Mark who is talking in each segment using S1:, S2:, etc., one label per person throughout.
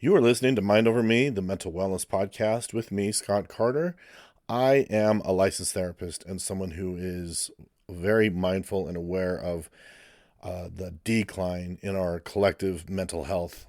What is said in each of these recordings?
S1: You are listening to Mind Over Me, the mental wellness podcast with me, Scott Carter. I am a licensed therapist and someone who is very mindful and aware of the decline in our collective mental health.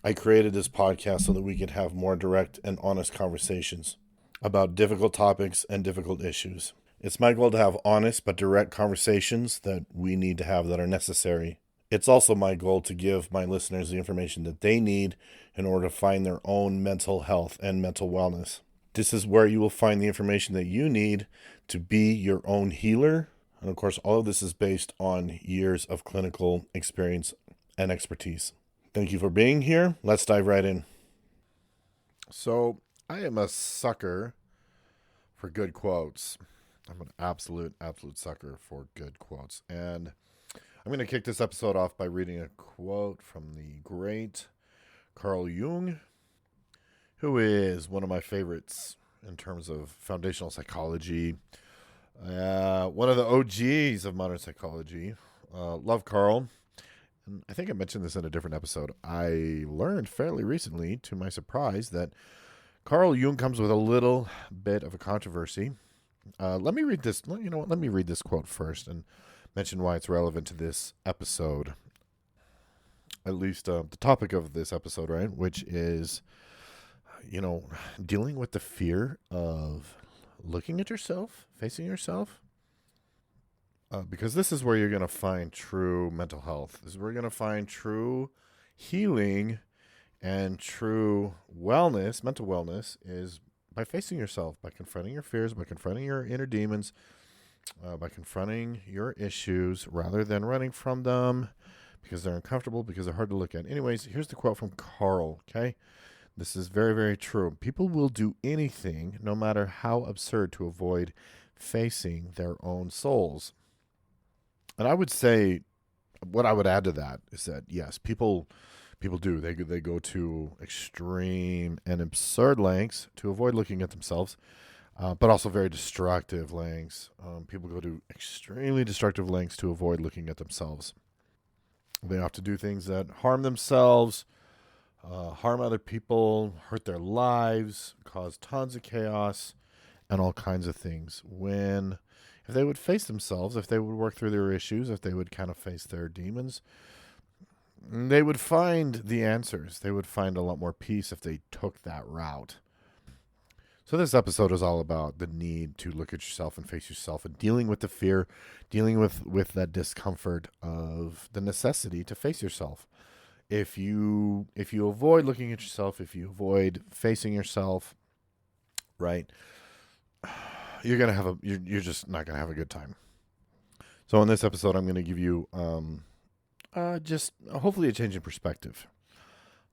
S1: I created this podcast so that we could have more direct and honest conversations about difficult topics and difficult issues. It's my goal to have honest but direct conversations that we need to have that are necessary. It's also my goal to give my listeners the information that they need in order to find their own mental health and mental wellness. This is where you will find the information that you need to be your own healer. And of course, all of this is based on years of clinical experience and expertise. Thank you for being here. Let's dive right in. So, I am a sucker for good quotes. I'm an absolute sucker for good quotes. And I'm going to kick this episode off by reading a quote from the great Carl Jung, who is one of my favorites in terms of foundational psychology. One of the OGs of modern psychology. Love Carl. And I think I mentioned this in a different episode. I learned fairly recently, to my surprise, that Carl Jung comes with a little bit of a controversy. Let me read this. Let me read this quote first and mention why it's relevant to this episode. At least the topic of this episode, right? Which is, dealing with the fear of looking at yourself, facing yourself. Because this is where you're going to find true mental health. This is where you're going to find true healing and true wellness, mental wellness, is by facing yourself, by confronting your fears, by confronting your inner demons, by confronting your issues rather than running from them because they're uncomfortable, because they're hard to look at. Anyways, here's the quote from Carl, okay? This is very, very true. People will do anything, no matter how absurd, to avoid facing their own souls. And I would say, what I would add to that is that, yes, people do. They go to extreme and absurd lengths to avoid looking at themselves, but also very destructive lengths. People go to extremely destructive lengths to avoid looking at themselves. They have to do things that harm themselves, harm other people, hurt their lives, cause tons of chaos, and all kinds of things. If they would face themselves, if they would work through their issues, if they would kind of face their demons, they would find the answers. They would find a lot more peace if they took that route. So this episode is all about the need to look at yourself and face yourself and dealing with the fear, dealing with that discomfort of the necessity to face yourself. If you avoid looking at yourself, if you avoid facing yourself, right, you're just not gonna have a good time. So in this episode, I'm going to give you just hopefully a change in perspective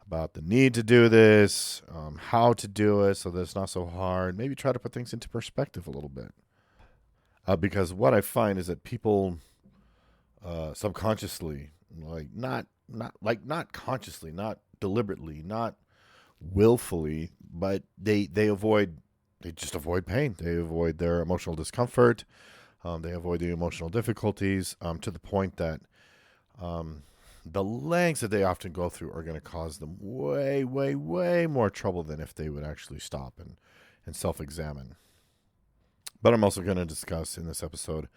S1: about the need to do this, how to do it so that it's not so hard. Maybe try to put things into perspective a little bit. Because what I find is that people subconsciously, not consciously, not deliberately, not willfully, but they just avoid pain. They avoid their emotional discomfort. They avoid the emotional difficulties to the point that the lengths that they often go through are going to cause them way, way, way more trouble than if they would actually stop and self-examine. But I'm also going to discuss in this episode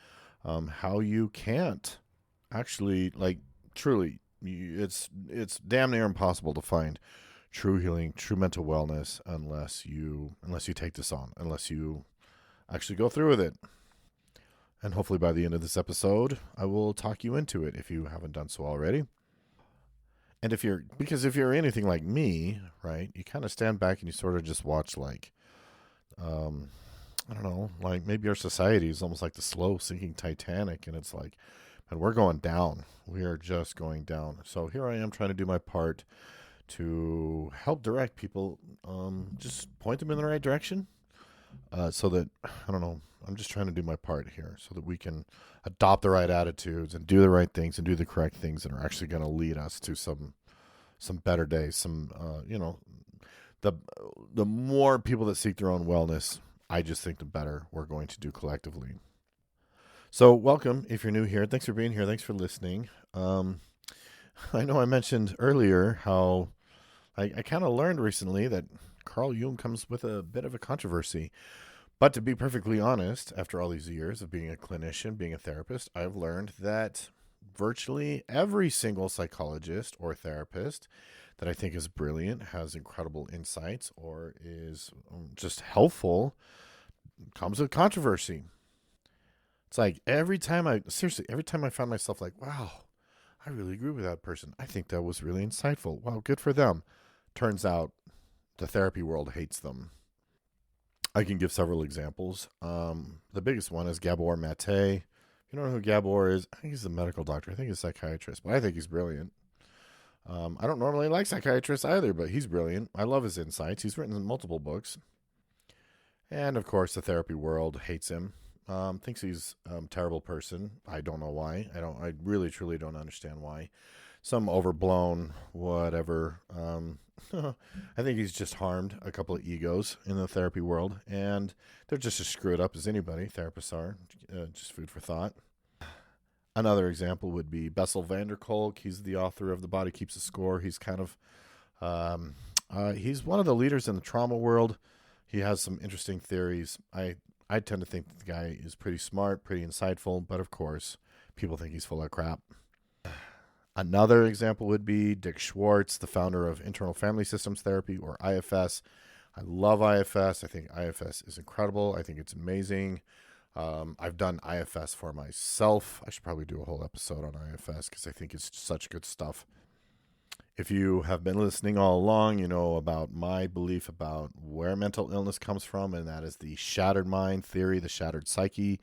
S1: how you can't actually, truly, it's damn near impossible to find true healing, true mental wellness unless you take this on, unless you actually go through with it. And hopefully by the end of this episode, I will talk you into it if you haven't done so already. And if you're anything like me, right, you kind of stand back and you sort of just watch I don't know, maybe our society is almost like the slow sinking Titanic, and it's like, and we're going down. We are just going down. So here I am trying to do my part to help direct people, just point them in the right direction, so that, I don't know, I'm just trying to do my part here so that we can adopt the right attitudes and do the right things and do the correct things that are actually going to lead us to some better days. The more people that seek their own wellness, I just think the better we're going to do collectively. So welcome if you're new here. Thanks for being here. Thanks for listening. I know I mentioned earlier how I kind of learned recently that Carl Jung comes with a bit of a controversy. But to be perfectly honest, after all these years of being a clinician, being a therapist, I've learned that virtually every single psychologist or therapist that I think is brilliant, has incredible insights, or is just helpful, comes with controversy. It's like every time I find myself like, wow, I really agree with that person. I think that was really insightful. Wow, good for them. Turns out the therapy world hates them. I can give several examples. The biggest one is Gabor Mate. You don't know who Gabor is? I think he's a medical doctor. I think he's a psychiatrist, but I think he's brilliant. I don't normally like psychiatrists either, but he's brilliant. I love his insights. He's written multiple books. And of course, the therapy world hates him. Thinks he's a terrible person. I don't know why. I really, truly don't understand why. Some overblown, whatever. I think he's just harmed a couple of egos in the therapy world, and they're just as screwed up as anybody. Therapists are. Just food for thought. Another example would be Bessel van der Kolk. He's the author of The Body Keeps a Score. He's kind of, he's one of the leaders in the trauma world. He has some interesting theories. I tend to think that the guy is pretty smart, pretty insightful, but of course, people think he's full of crap. Another example would be Dick Schwartz, the founder of Internal Family Systems Therapy, or IFS. I love IFS. I think IFS is incredible. I think it's amazing. I've done IFS for myself. I should probably do a whole episode on IFS because I think it's such good stuff. If you have been listening all along, you know about my belief about where mental illness comes from, and that is the shattered mind theory, the shattered psyche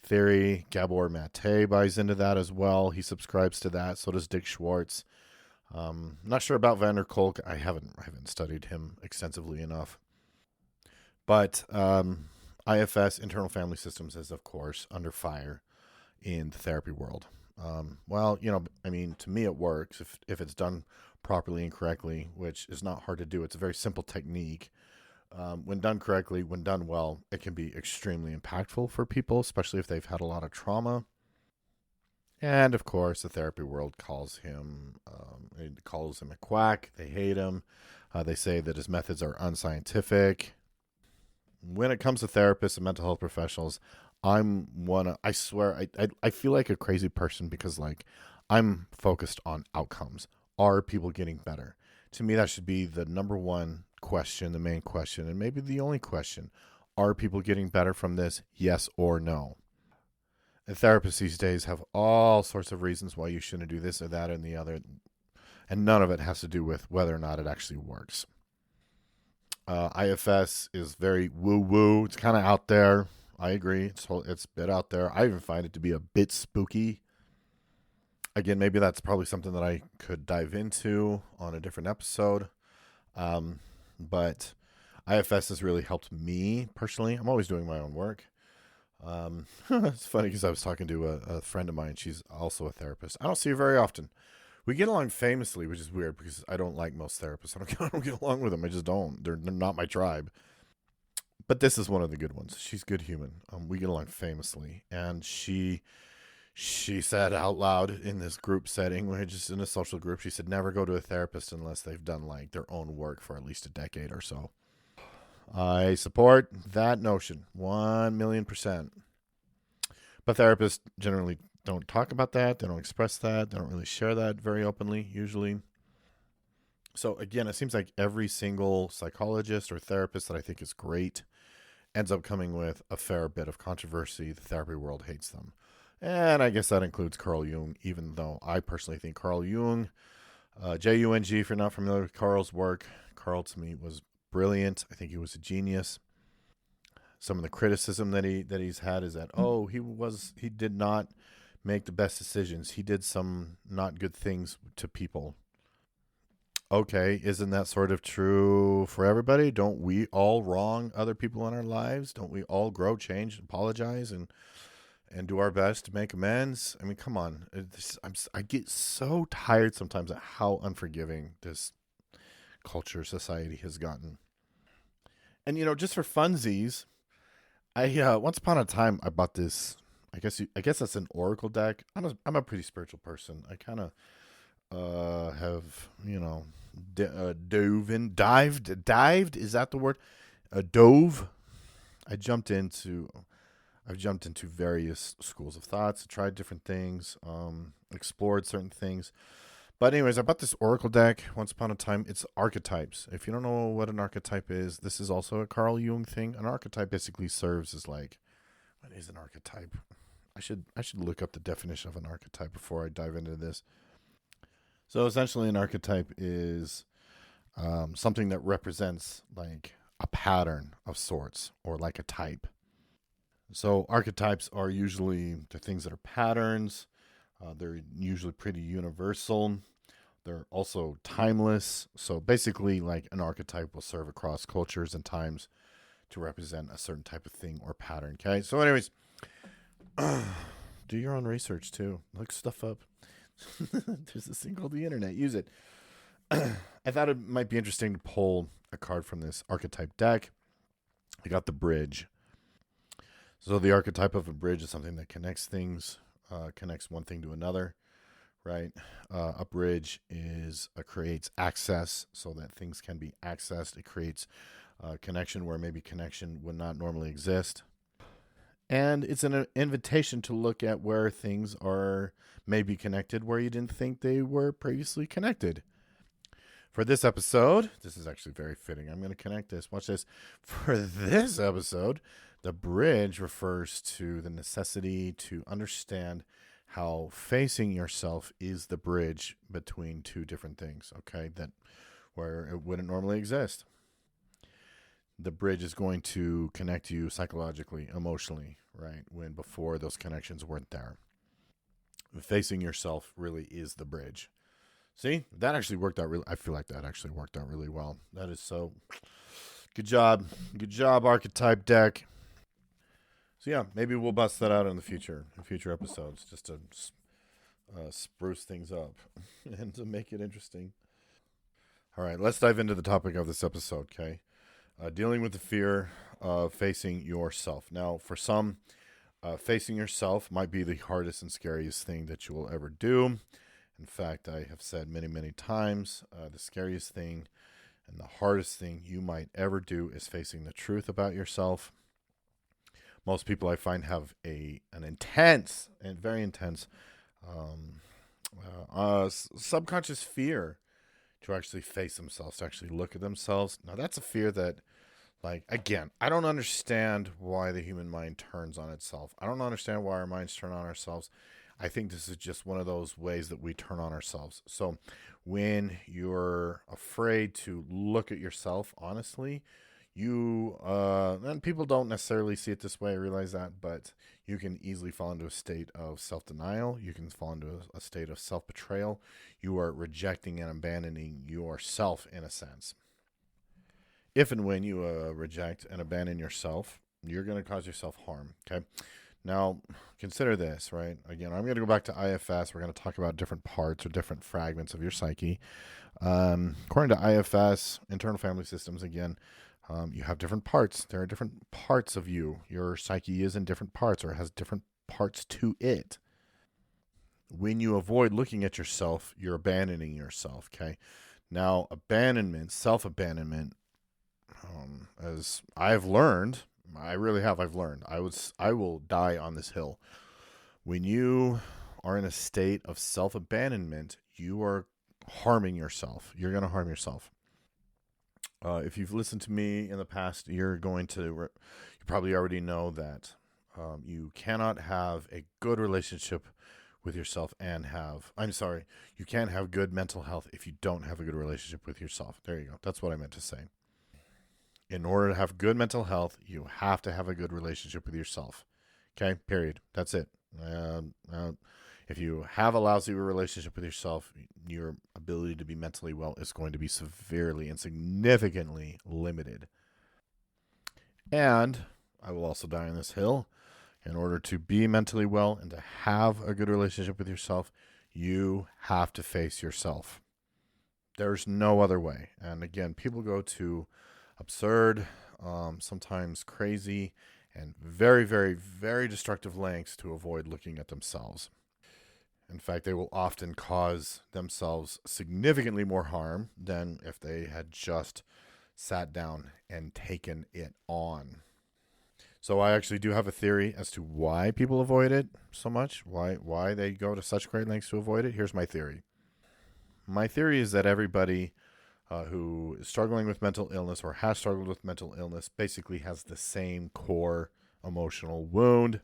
S1: theory. Gabor Mate buys into that as well. He subscribes to that. So does Dick Schwartz. Not sure about van der Kolk. I haven't studied him extensively enough. But IFS, Internal Family Systems, is of course under fire in the therapy world. Well, to me it works if it's done properly and correctly, which is not hard to do. It's a very simple technique. When done correctly, when done well, it can be extremely impactful for people, especially if they've had a lot of trauma. And of course, the therapy world calls him a quack. They hate him. They say that his methods are unscientific. When it comes to therapists and mental health professionals, I swear, I feel like a crazy person because I'm focused on outcomes. Are people getting better? To me, that should be the number one question, the main question, and maybe the only question. Are people getting better from this? Yes or no? And therapists these days have all sorts of reasons why you shouldn't do this or that and the other, and none of it has to do with whether or not it actually works. IFS is very woo-woo. It's kind of out there. I agree. It's a bit out there. I even find it to be a bit spooky. Again, maybe that's probably something that I could dive into on a different episode. But IFS has really helped me personally. I'm always doing my own work. It's funny because I was talking to a friend of mine. She's also a therapist. I don't see her very often. We get along famously, which is weird because I don't like most therapists. I don't get along with them. I just don't. They're not my tribe. But this is one of the good ones. She's good human. We get along famously. And she said out loud in this group setting, we're just in a social group, she said, never go to a therapist unless they've done their own work for at least a decade or so. I support that notion 1,000,000%. But therapists generally don't talk about that. They don't express that. They don't really share that very openly, usually. So again, it seems like every single psychologist or therapist that I think is great ends up coming with a fair bit of controversy. The therapy world hates them. And I guess that includes Carl Jung, even though I personally think Carl Jung, Jung, if you're not familiar with Carl's work, Carl to me was brilliant. I think he was a genius. Some of the criticism that he's had is that, he did not make the best decisions. He did some not good things to people. Okay, isn't that sort of true for everybody? Don't we all wrong other people in our lives? Don't we all grow, change, apologize, and do our best to make amends? I mean, come on. I get so tired sometimes at how unforgiving this culture, society has gotten. And, just for funsies, I once upon a time, I bought this, I guess that's an oracle deck. I'm a pretty spiritual person. I kind of have, dived. Is that the word? Dove. I jumped into I've jumped into various schools of thoughts, tried different things, explored certain things. But anyways, I bought this Oracle deck once upon a time. It's archetypes. If you don't know what an archetype is, this is also a Carl Jung thing. An archetype basically serves as like, what is an archetype? I should look up the definition of an archetype before I dive into this. So essentially, an archetype is something that represents like a pattern of sorts or like a type. So archetypes are usually the things that are patterns. They're usually pretty universal. They're also timeless. So basically, like an archetype will serve across cultures and times to represent a certain type of thing or pattern. Okay. So, anyways, do your own research too. Look stuff up. There's this thing called the internet. Use it. I thought it might be interesting to pull a card from this archetype deck. I got the bridge. So the archetype of a bridge is something that connects things, connects one thing to another, right? A bridge creates access so that things can be accessed. It creates connection where maybe connection would not normally exist. And it's an invitation to look at where things are maybe connected where you didn't think they were previously connected. For this episode, this is actually very fitting. I'm going to connect this. Watch this. For this episode, the bridge refers to the necessity to understand how facing yourself is the bridge between two different things, okay, that where it wouldn't normally exist. The bridge is going to connect you psychologically, emotionally, right, when before those connections weren't there. Facing yourself really is the bridge. See, that actually worked out really. I feel like that actually worked out really well. That is so. Good job, archetype deck. So yeah, maybe we'll bust that out in future episodes, just to spruce things up and to make it interesting. All right, let's dive into the topic of this episode. Okay, dealing with the fear of facing yourself. Now, for some, facing yourself might be the hardest and scariest thing that you will ever do. In fact, I have said many, many times, the scariest thing and the hardest thing you might ever do is facing the truth about yourself. Most people I find have an intense and very intense subconscious fear to actually face themselves, to actually look at themselves. Now, that's a fear that, like, again, I don't understand why the human mind turns on itself. I don't understand why our minds turn on ourselves. I think this is just one of those ways that we turn on ourselves. So when you're afraid to look at yourself honestly, and people don't necessarily see it this way, I realize that, but you can easily fall into a state of self-denial. You can fall into a state of self-betrayal. You are rejecting and abandoning yourself in a sense. If and when you reject and abandon yourself, you're going to cause yourself harm, okay? Now, consider this, right? Again, I'm going to go back to IFS. We're going to talk about different parts or different fragments of your psyche. According to IFS, internal family systems, again, you have different parts. There are different parts of you. Your psyche is in different parts or has different parts to it. When you avoid looking at yourself, you're abandoning yourself, okay? Now, abandonment, self-abandonment, as I've learned, I've learned. I will die on this hill. When you are in a state of self-abandonment, you are harming yourself. You're going to harm yourself. If you've listened to me in the past, you probably already know that you cannot have a good relationship with yourself you can't have good mental health if you don't have a good relationship with yourself. There you go. That's what I meant to say. In order to have good mental health, you have to have a good relationship with yourself. Okay, period. That's it. If you have a lousy relationship with yourself, your ability to be mentally well is going to be severely and significantly limited. And I will also die on this hill. In order to be mentally well and to have a good relationship with yourself, you have to face yourself. There's no other way. And again, people go to absurd, sometimes crazy, and very, very, very destructive lengths to avoid looking at themselves. In fact, they will often cause themselves significantly more harm than if they had just sat down and taken it on. So I actually do have a theory as to why people avoid it so much, why they go to such great lengths to avoid it. Here's my theory. My theory is that everybody who is struggling with mental illness or has struggled with mental illness basically has the same core emotional wound.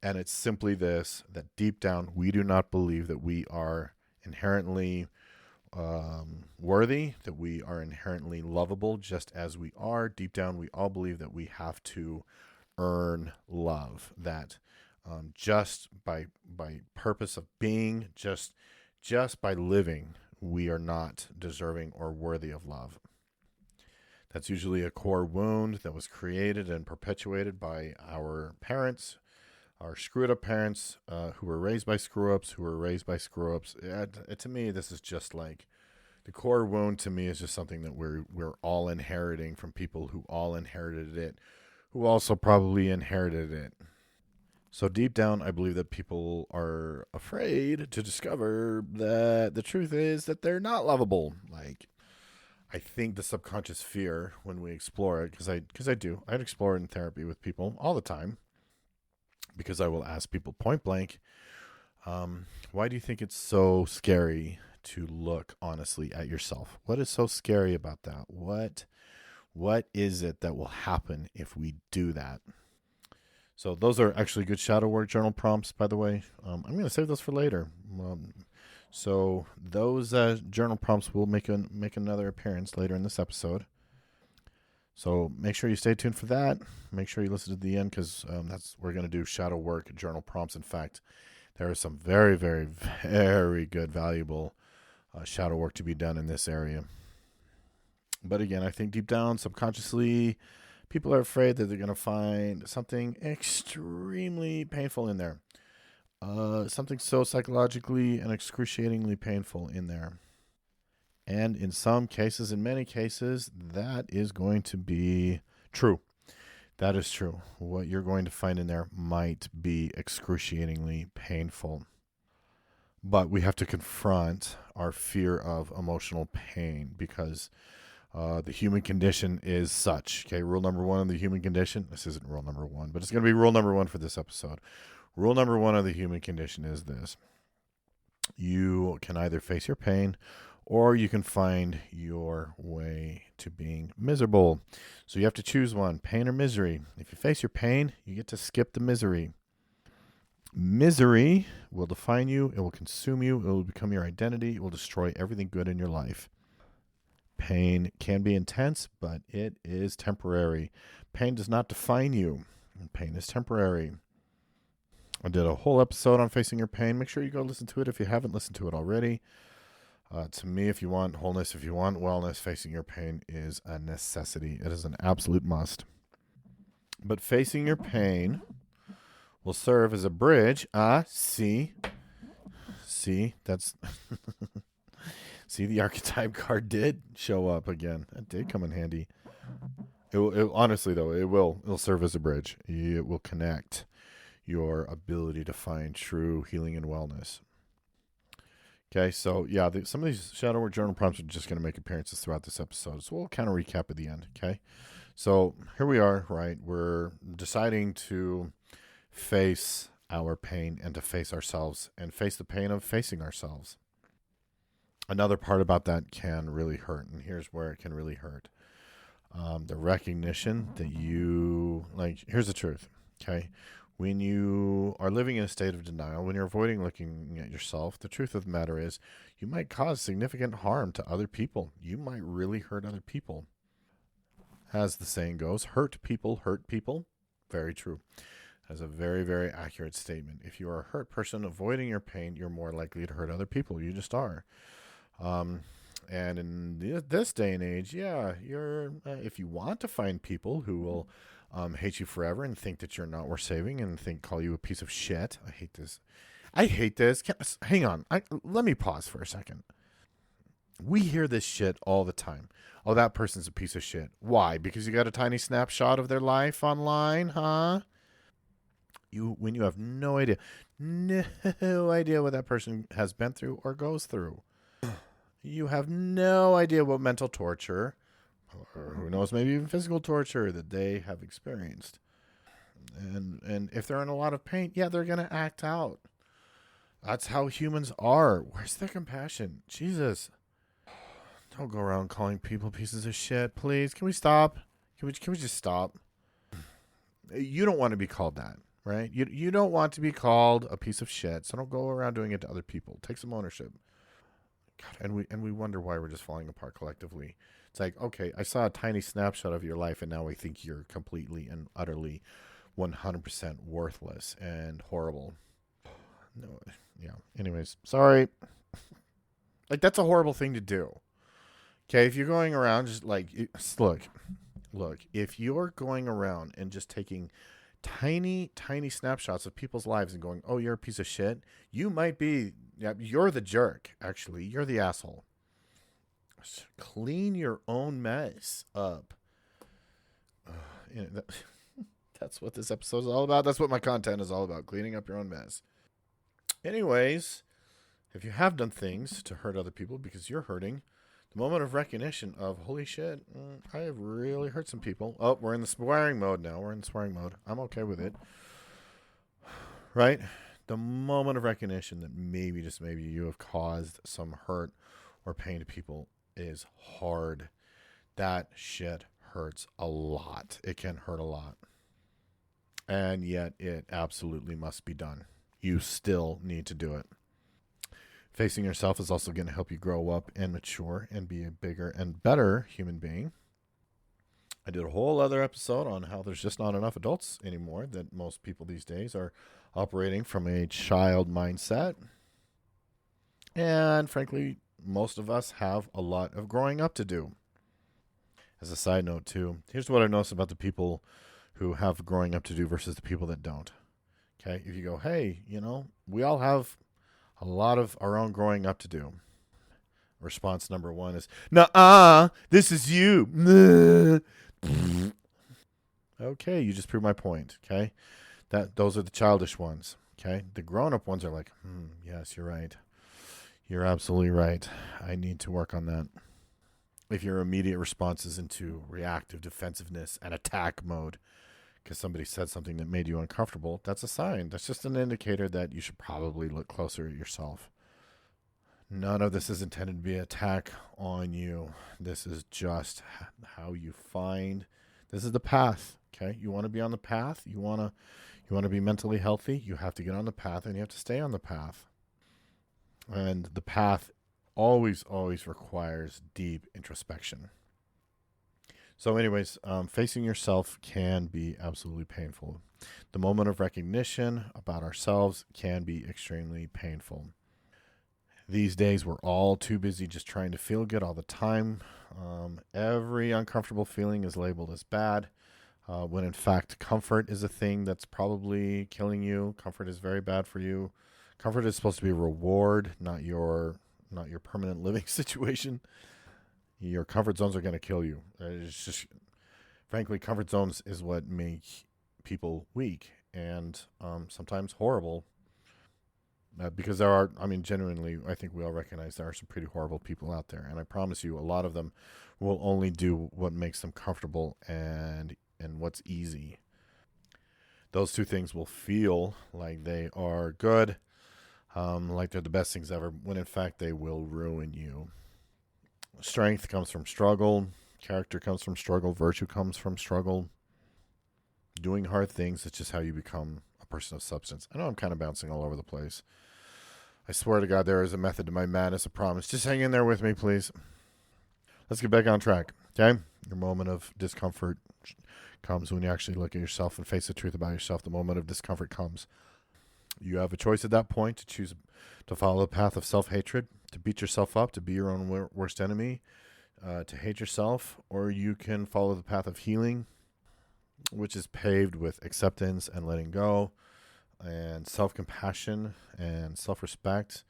S1: And it's simply this, that deep down, we do not believe that we are inherently worthy, that we are inherently lovable just as we are. Deep down, we all believe that we have to earn love, that just by purpose of being, just by living, we are not deserving or worthy of love. That's usually a core wound that was created and perpetuated by our parents, our screwed up parents who were raised by screw ups, To me, this is just like the core wound. To me, is just something that we're all inheriting from people who all inherited it, who also probably inherited it. So deep down, I believe that people are afraid to discover that the truth is that they're not lovable. Like, I think the subconscious fear when we explore it, because I'd explore it in therapy with people all the time, because I will ask people point blank, why do you think it's so scary to look honestly at yourself? What is so scary about that? What is it that will happen if we do that? So those are actually good shadow work journal prompts, by the way. I'm going to save those for later. So those journal prompts will make another appearance later in this episode. So make sure you stay tuned for that. Make sure you listen to the end, because we're going to do shadow work journal prompts. In fact, there is some very, very, very good, valuable shadow work to be done in this area. But again, I think deep down, subconsciously, people are afraid that they're going to find something extremely painful in there. Something so psychologically and excruciatingly painful in there. And in some cases, in many cases, that is going to be true. That is true. What you're going to find in there might be excruciatingly painful. But we have to confront our fear of emotional pain, because the human condition is such. Okay, rule number one of the human condition. This isn't rule number one, but it's going to be rule number one for this episode. Rule number one of the human condition is this. You can either face your pain, or you can find your way to being miserable. So you have to choose one, pain or misery. If you face your pain, you get to skip the misery. Misery will define you. It will consume you. It will become your identity. It will destroy everything good in your life. Pain can be intense, but it is temporary. Pain does not define you. Pain is temporary. I did a whole episode on facing your pain. Make sure you go listen to it if you haven't listened to it already. To me, if you want wholeness, if you want wellness, facing your pain is a necessity. It is an absolute must. But facing your pain will serve as a bridge. See, that's... See, the archetype card did show up again. That did come in handy. Honestly, though, it'll serve as a bridge. It will connect your ability to find true healing and wellness. Okay, so yeah, some of these shadow work journal prompts are just going to make appearances throughout this episode. So we'll kind of recap at the end, okay? So here we are, right? We're deciding to face our pain and to face ourselves and face the pain of facing ourselves. Another part about that can really hurt, and here's where it can really hurt. The recognition that here's the truth, okay? When you are living in a state of denial, when you're avoiding looking at yourself, the truth of the matter is you might cause significant harm to other people. You might really hurt other people. As the saying goes, hurt people hurt people. Very true. That's a very, very accurate statement. If you are a hurt person avoiding your pain, you're more likely to hurt other people. You just are. And in this day and age, you're if you want to find people who will hate you forever and think that you're not worth saving and call you a piece of shit. I hate this. Hang on. Let me pause for a second. We hear this shit all the time. Oh, that person's a piece of shit. Why? Because you got a tiny snapshot of their life online, huh? when you have no idea what that person has been through or goes through. You have no idea what mental torture, or who knows, maybe even physical torture that they have experienced. And if they're in a lot of pain, yeah, they're going to act out. That's how humans are. Where's the compassion? Jesus. Don't go around calling people pieces of shit, please. Can we stop? Can we just stop? You don't want to be called that, right? You don't want to be called a piece of shit, so don't go around doing it to other people. Take some ownership. God, and we wonder why we're just falling apart collectively. It's like, okay, I saw a tiny snapshot of your life, and now I think you're completely and utterly 100% worthless and horrible. No, yeah. Anyways, sorry. Like, that's a horrible thing to do. Okay, if you're going around just like, look, if you're going around and just taking tiny snapshots of people's lives and going, oh, you're a piece of shit, you might be, yeah, you're the jerk, actually. You're the asshole. Clean your own mess up. That's what this episode is all about. That's what my content is all about, cleaning up your own mess. Anyways, if you have done things to hurt other people because you're hurting, the moment of recognition of, holy shit, I have really hurt some people. Oh, we're in the swearing mode now. We're in the swearing mode. I'm okay with it. Right? The moment of recognition that maybe, just maybe, you have caused some hurt or pain to people is hard. That shit hurts a lot. It can hurt a lot. And yet it absolutely must be done. You still need to do it. Facing yourself is also going to help you grow up and mature and be a bigger and better human being. I did a whole other episode on how there's just not enough adults anymore, that most people these days are operating from a child mindset. And frankly, most of us have a lot of growing up to do. As a side note too, here's what I noticed about the people who have growing up to do versus the people that don't. Okay, if you go, hey, we all have a lot of our own growing up to do. Response number one is, nuh-uh, this is you. Okay, you just proved my point, okay? Those are the childish ones, okay? The grown-up ones are like, yes, you're right. You're absolutely right. I need to work on that. If your immediate response is into reactive defensiveness and attack mode because somebody said something that made you uncomfortable, that's a sign. That's just an indicator that you should probably look closer at yourself. None of this is intended to be an attack on you. This is just how you find. This is the path. Okay, you want to be on the path. You want to be mentally healthy. You have to get on the path, and you have to stay on the path. And the path always requires deep introspection. So anyways, facing yourself can be absolutely painful. The moment of recognition about ourselves can be extremely painful. These days, we're all too busy just trying to feel good all the time. Every uncomfortable feeling is labeled as bad, when in fact, comfort is a thing that's probably killing you. Comfort is very bad for you. Comfort is supposed to be a reward, not your permanent living situation. Your comfort zones are going to kill you. It's just, frankly, comfort zones is what make people weak and sometimes horrible. Because there are, genuinely, I think we all recognize there are some pretty horrible people out there. And I promise you, a lot of them will only do what makes them comfortable and what's easy. Those two things will feel like they are good, like they're the best things ever, when in fact they will ruin you. Strength comes from struggle. Character comes from struggle. Virtue comes from struggle. Doing hard things, it's just how you become a person of substance. I know I'm kind of bouncing all over the place. I swear to God, there is a method to my madness, I promise. Just hang in there with me, please. Let's get back on track, okay? Your moment of discomfort comes when you actually look at yourself and face the truth about yourself. The moment of discomfort comes. You have a choice at that point to choose to follow the path of self-hatred, to beat yourself up, to be your own worst enemy, to hate yourself, or you can follow the path of healing, which is paved with acceptance and letting go, and self-compassion and self-respect,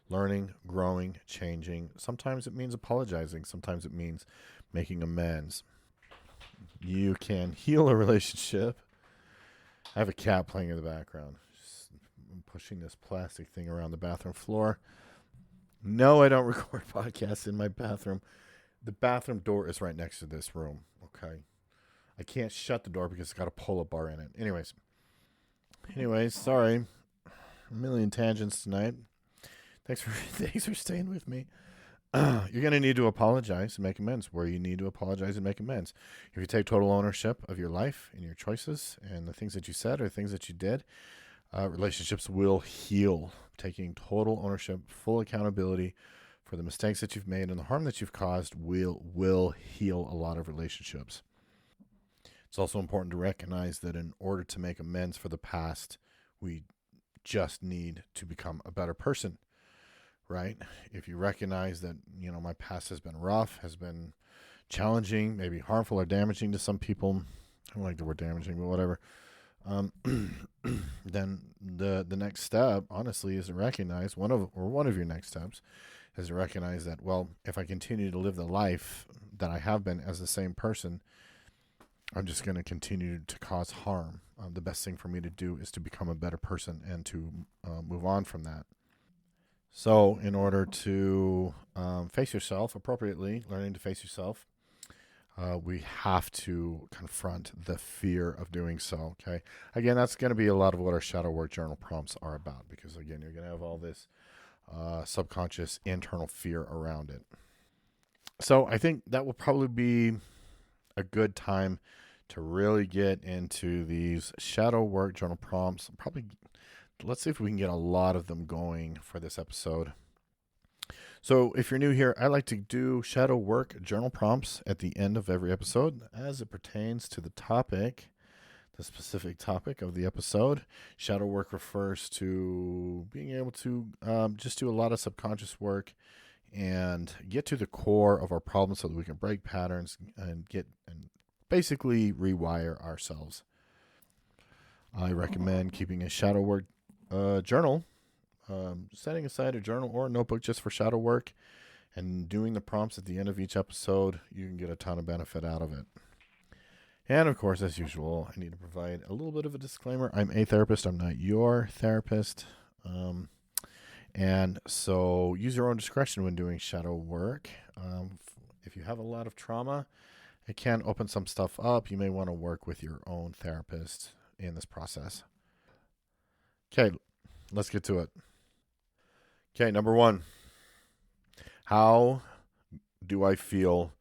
S1: learning, growing, changing. Sometimes it means apologizing. Sometimes it means making amends. You can heal a relationship I have a cat playing in the background. Just pushing this plastic thing around the bathroom floor. No, I don't record podcasts in my bathroom. The bathroom door is right next to this room. Okay. I can't shut the door because it's got a pull-up bar in it. Anyways, sorry. A million tangents tonight. Thanks for staying with me. You're going to need to apologize and make amends where you need to apologize and make amends. If you take total ownership of your life and your choices and the things that you said or things that you did, relationships will heal. Taking total ownership, full accountability for the mistakes that you've made and the harm that you've caused will heal a lot of relationships. It's also important to recognize that in order to make amends for the past, we just need to become a better person. Right? If you recognize that, my past has been rough, has been challenging, maybe harmful or damaging to some people. I don't like the word damaging, but whatever. Then the next step, honestly, is to recognize one of your next steps is to recognize that, well, if I continue to live the life that I have been as the same person, I'm just going to continue to cause harm. The best thing for me to do is to become a better person and to move on from that. So in order to face yourself appropriately, learning to face yourself, we have to confront the fear of doing so, okay? Again, that's going to be a lot of what our shadow work journal prompts are about because, again, you're going to have all this subconscious internal fear around it. So I think that will probably be a good time to really get into these shadow work journal prompts. Let's see if we can get a lot of them going for this episode. So if you're new here, I like to do shadow work journal prompts at the end of every episode as it pertains to the specific topic of the episode. Shadow work refers to being able to just do a lot of subconscious work and get to the core of our problems so that we can break patterns and basically rewire ourselves. I recommend keeping a shadow work journal, setting aside a journal or a notebook just for shadow work and doing the prompts at the end of each episode. You can get a ton of benefit out of it. And of course, as usual, I need to provide a little bit of a disclaimer. I'm a therapist. I'm not your therapist. And so use your own discretion when doing shadow work. If you have a lot of trauma, it can open some stuff up. You may want to work with your own therapist in this process. Okay, let's get to it. Okay, number 1. How do I feel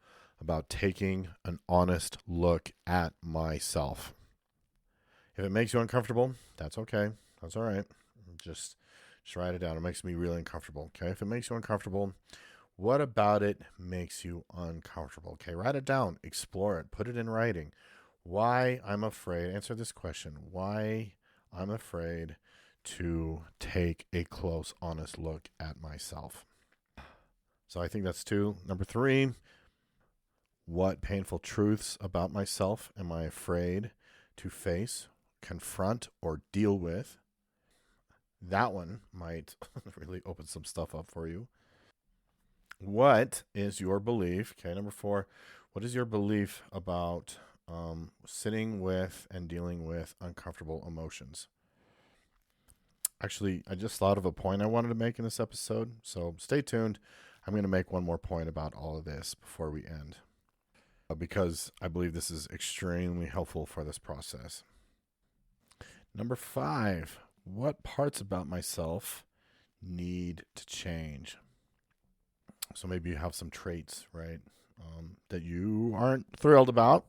S1: about taking an honest look at myself? If it makes you uncomfortable, that's okay. That's all right. Just write it down. It makes me really uncomfortable. Okay, if it makes you uncomfortable, what about it makes you uncomfortable? Okay, write it down. Explore it. Put it in writing. Why I'm afraid. Answer this question. Why I'm afraid to take a close, honest look at myself. So I think that's 2. Number 3, what painful truths about myself am I afraid to face, confront, or deal with? That one might really open some stuff up for you. What is your belief? Okay, number 4, what is your belief about sitting with and dealing with uncomfortable emotions? Actually, I just thought of a point I wanted to make in this episode, so stay tuned. I'm going to make one more point about all of this before we end, because I believe this is extremely helpful for this process. Number 5, what parts about myself need to change? So maybe you have some traits, right, that you aren't thrilled about.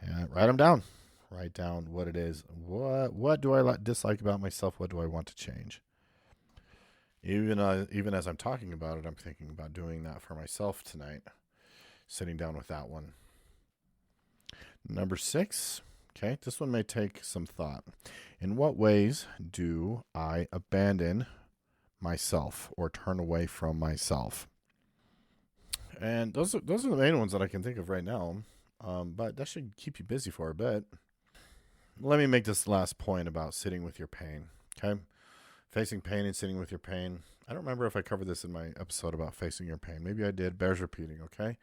S1: And write them down. Write down what it is. What do I dislike about myself? What do I want to change? Even as I'm talking about it, I'm thinking about doing that for myself tonight. Sitting down with that one. Number 6. Okay, this one may take some thought. In what ways do I abandon myself or turn away from myself? And those are the main ones that I can think of right now. But that should keep you busy for a bit. Let me make this last point about sitting with your pain. Okay, facing pain and sitting with your pain. I don't remember if I covered this in my episode about facing your pain. Maybe I did. Bears repeating. Okay.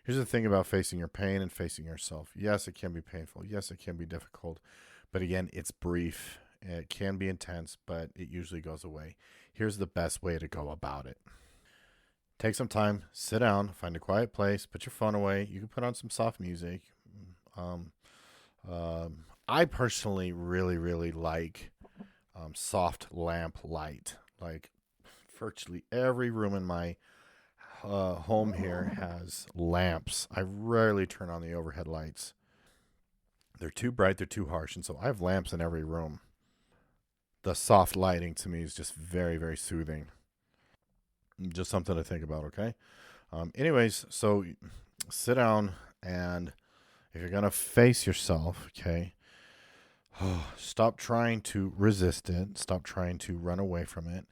S1: Here's the thing about facing your pain and facing yourself. Yes, it can be painful. Yes, it can be difficult. But again, it's brief. It can be intense, but it usually goes away. Here's the best way to go about it. Take some time, sit down, find a quiet place, put your phone away. You can put on some soft music. Um, I personally really, really like soft lamp light. Like virtually every room in my home here has lamps. I rarely turn on the overhead lights. They're too bright, they're too harsh, and so I have lamps in every room. The soft lighting to me is just very, very soothing. Just something to think about, okay? Anyways, so sit down, and if you're going to face yourself, okay, stop trying to resist it. Stop trying to run away from it.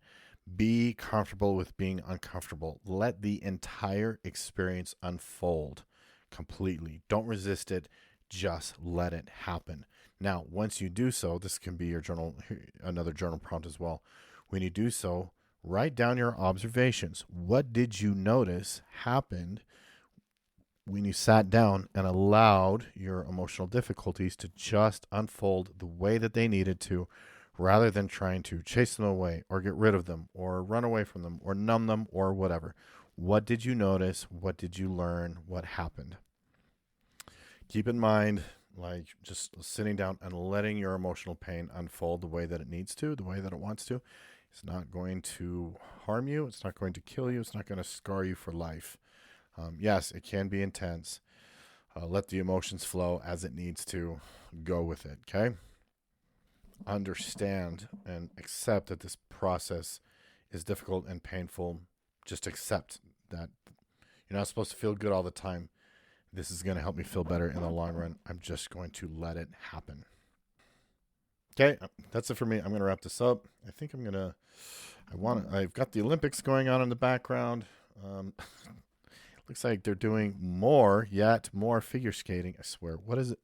S1: Be comfortable with being uncomfortable. Let the entire experience unfold completely. Don't resist it. Just let it happen. Now, once you do so, this can be your journal, another journal prompt as well. When you do so, write down your observations. What did you notice happened when you sat down and allowed your emotional difficulties to just unfold the way that they needed to, rather than trying to chase them away or get rid of them or run away from them or numb them or whatever? What did you notice? What did you learn? What happened? Keep in mind, like, just sitting down and letting your emotional pain unfold the way that it needs to, the way that it wants to. It's not going to harm you. It's not going to kill you. It's not going to scar you for life. Yes, it can be intense. Let the emotions flow as it needs to. Go with it, okay? Understand and accept that this process is difficult and painful. Just accept that you're not supposed to feel good all the time. This is going to help me feel better in the long run. I'm just going to let it happen. Okay, that's it for me. I'm going to wrap this up. I think I'm going to, I've got the Olympics going on in the background. Looks like they're doing more figure skating. I swear. What is it?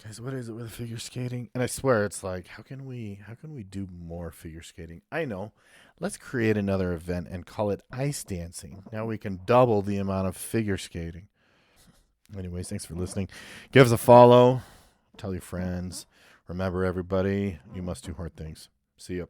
S1: Guys, what is it with figure skating? And I swear it's like, how can we do more figure skating? I know. Let's create another event and call it ice dancing. Now we can double the amount of figure skating. Anyways, thanks for listening. Give us a follow. Tell your friends. Remember, everybody, you must do hard things. See ya.